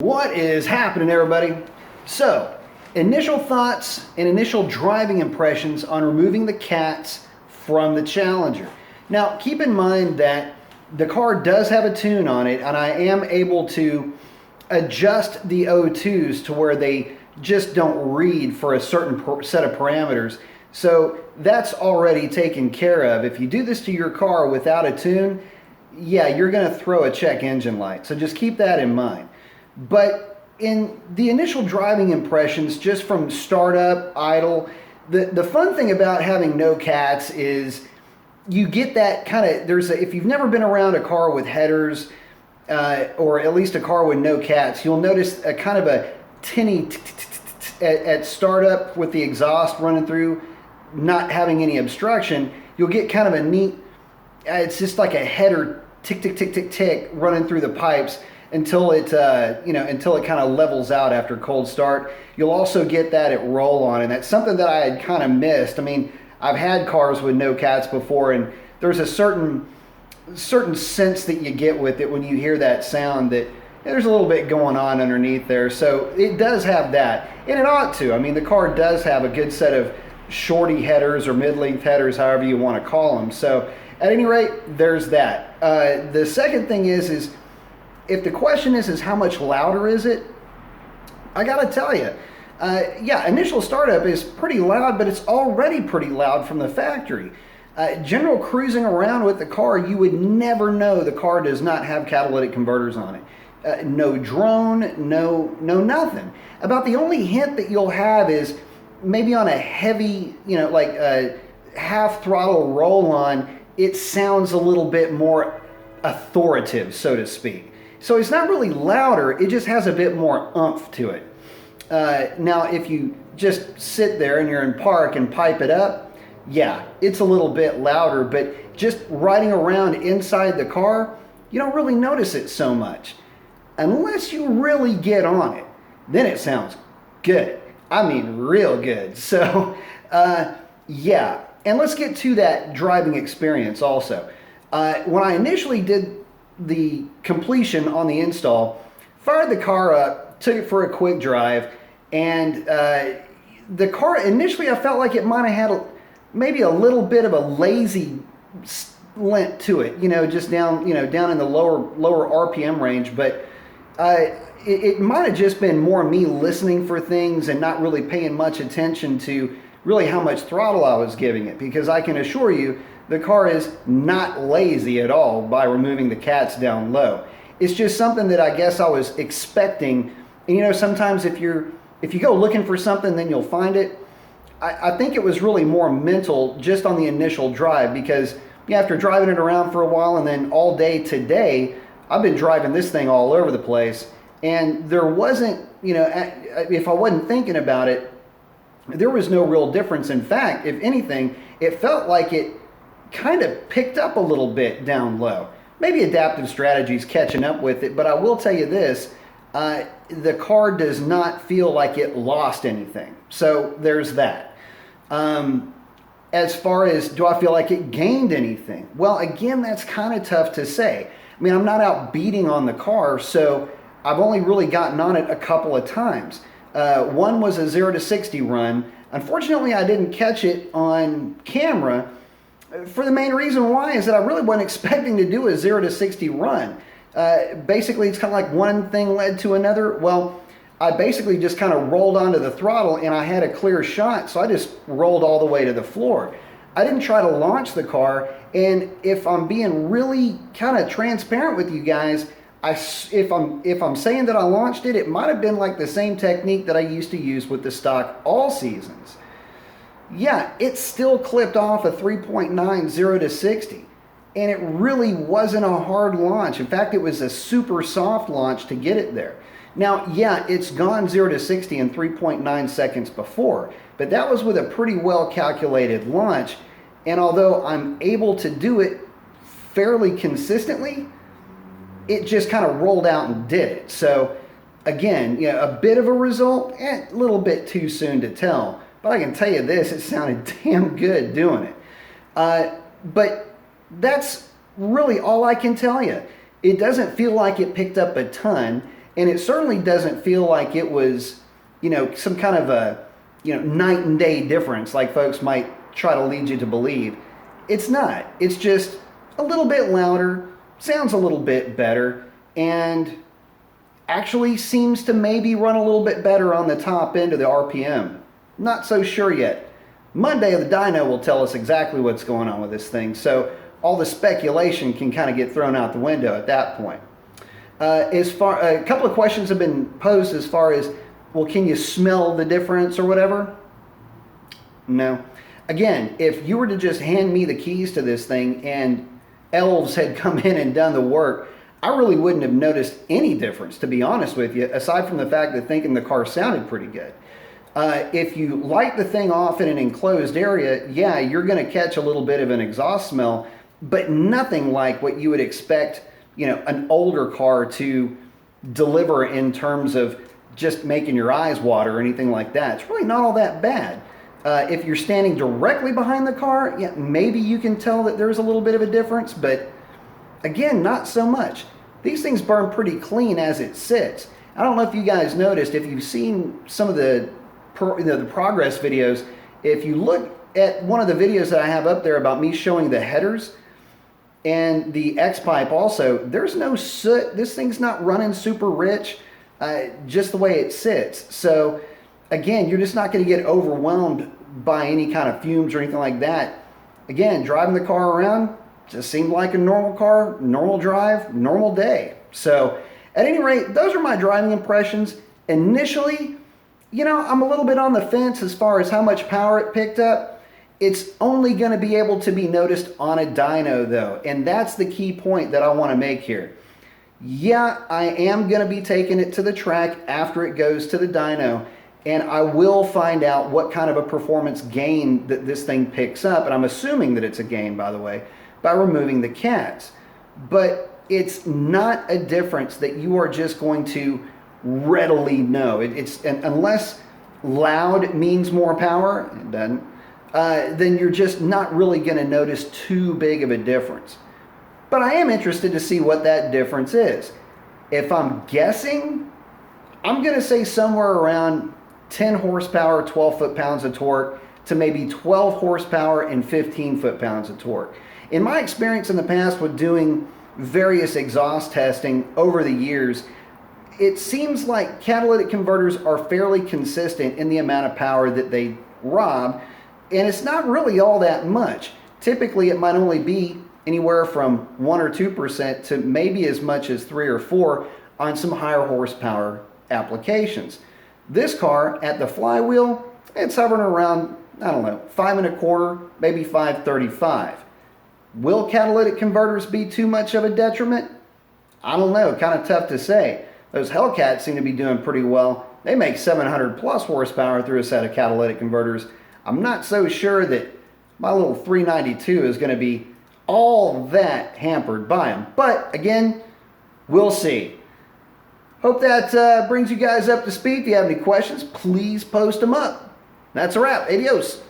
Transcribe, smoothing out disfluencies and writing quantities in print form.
What is happening, everybody? So, initial thoughts and initial driving impressions on removing the cats from the Challenger. Now, keep in mind that the car does have a tune on it, and I am able to adjust the O2s to where they just don't read for a certain set of parameters. So that's already taken care of. If you do this to your car without a tune, yeah, you're going to throw a check engine light. So just keep that in mind. But in the initial driving impressions, just from startup, idle, the fun thing about having no cats is you get that kind of, if you've never been around a car with headers, or at least a car with no cats, you'll notice a kind of a tinny at startup with the exhaust running through, not having any obstruction. You'll get kind of a neat, it's just like a header tick, tick, tick, tick, tick running through the pipes until it until it kind of levels out after cold start. You'll also get that at roll on, and that's something that I had kind of missed. I mean, I've had cars with no cats before, and there's a certain sense that you get with it when you hear that sound that there's a little bit going on underneath there. So it does have that, and it ought to. I mean, the car does have a good set of shorty headers or mid-length headers, however you want to call them. So at any rate, there's that. The second thing is if the question is how much louder is it, I gotta tell you, yeah, initial startup is pretty loud, but it's already pretty loud from the factory. General cruising around with the car, you would never know the car does not have catalytic converters on it. No drone, no nothing. About the only hint that you'll have is maybe on a heavy, like a half throttle roll on, it sounds a little bit more authoritative, so to speak. So it's not really louder, it just has a bit more oomph to it. Now, if you just sit there and you're in park and pipe it up, yeah, it's a little bit louder, but just riding around inside the car, you don't really notice it so much. Unless you really get on it, then it sounds good. I mean, real good. So, yeah. And let's get to that driving experience also. When I initially did the completion on the install, fired the car up, took it for a quick drive, and the car initially I felt like it might have had maybe a little bit of a lazy lint to it, just down in the lower RPM range, but it might have just been more me listening for things and not really paying much attention to really how much throttle I was giving it, because I can assure you the car is not lazy at all by removing the cats down low. It's just something that I guess I was expecting. And sometimes if you go looking for something, then you'll find it. I think it was really more mental just on the initial drive, because after driving it around for a while and then all day today, I've been driving this thing all over the place, and there wasn't, if I wasn't thinking about it, there was no real difference. In fact, if anything, it felt like it kind of picked up a little bit down low. Maybe adaptive strategies catching up with it, but I will tell you this, the car does not feel like it lost anything. So there's that. As far as do I feel like it gained anything? Well, again, that's kind of tough to say. I mean, I'm not out beating on the car, so I've only really gotten on it a couple of times. One was a 0 to 60 run. Unfortunately, I didn't catch it on camera. For the main reason why is that I really wasn't expecting to do a 0 to 60 run. Basically, it's kind of like one thing led to another. Well, I basically just kind of rolled onto the throttle and I had a clear shot, so I just rolled all the way to the floor. I didn't try to launch the car, and if I'm being really kind of transparent with you guys, if I'm saying that I launched it, it might have been like the same technique that I used to use with the stock all seasons. Yeah, it still clipped off a 3.9 0 to 60, and it really wasn't a hard launch. In fact, it was a super soft launch to get it there. Now, yeah, it's gone 0 to 60 in 3.9 seconds before, but that was with a pretty well calculated launch, and although I'm able to do it fairly consistently, it just kind of rolled out and did it. So again, a bit of a result, a little bit too soon to tell. But I can tell you this, it sounded damn good doing it. But that's really all I can tell you. It doesn't feel like it picked up a ton. And it certainly doesn't feel like it was, some kind of a, night and day difference like folks might try to lead you to believe. It's not. It's just a little bit louder, sounds a little bit better, and actually seems to maybe run a little bit better on the top end of the RPM. Not so sure yet. Monday of the dyno will tell us exactly what's going on with this thing, so all the speculation can kind of get thrown out the window at that point. A couple of questions have been posed as far as, well, can you smell the difference or whatever? No. Again, if you were to just hand me the keys to this thing and elves had come in and done the work, I really wouldn't have noticed any difference, to be honest with you, aside from the fact that thinking the car sounded pretty good. If you light the thing off in an enclosed area, yeah, you're going to catch a little bit of an exhaust smell, but nothing like what you would expect, an older car to deliver in terms of just making your eyes water or anything like that. It's really not all that bad. If you're standing directly behind the car, yeah, maybe you can tell that there's a little bit of a difference, but again, not so much. These things burn pretty clean as it sits. I don't know if you guys noticed, if you've seen some of the progress videos, if you look at one of the videos that I have up there about me showing the headers and the X-pipe also, there's no soot. This thing's not running super rich, just the way it sits. So again, you're just not going to get overwhelmed by any kind of fumes or anything like that. Again, driving the car around just seemed like a normal car, normal drive, normal day. So at any rate, those are my driving impressions. Initially, I'm a little bit on the fence as far as how much power it picked up. It's only going to be able to be noticed on a dyno though, and that's the key point that I want to make here. Yeah, I am going to be taking it to the track after it goes to the dyno, and I will find out what kind of a performance gain that this thing picks up, and I'm assuming that it's a gain, by the way, by removing the cats. But it's not a difference that you are just going to readily know. Unless loud means more power, it doesn't, then you're just not really going to notice too big of a difference. But I am interested to see what that difference is. If I'm guessing, I'm going to say somewhere around 10 horsepower, 12 foot-pounds of torque to maybe 12 horsepower and 15 foot-pounds of torque. In my experience in the past with doing various exhaust testing over the years, it seems like catalytic converters are fairly consistent in the amount of power that they rob, and it's not really all that much. Typically, it might only be anywhere from 1 or 2% to maybe as much as 3 or 4 on some higher horsepower applications. This car at the flywheel, it's hovering around, 5 1/4, maybe 5.35. Will catalytic converters be too much of a detriment? I don't know, kind of tough to say. Those Hellcats seem to be doing pretty well. They make 700 plus horsepower through a set of catalytic converters. I'm not so sure that my little 392 is going to be all that hampered by them. But again, we'll see. Hope that brings you guys up to speed. If you have any questions, please post them up. That's a wrap. Adios.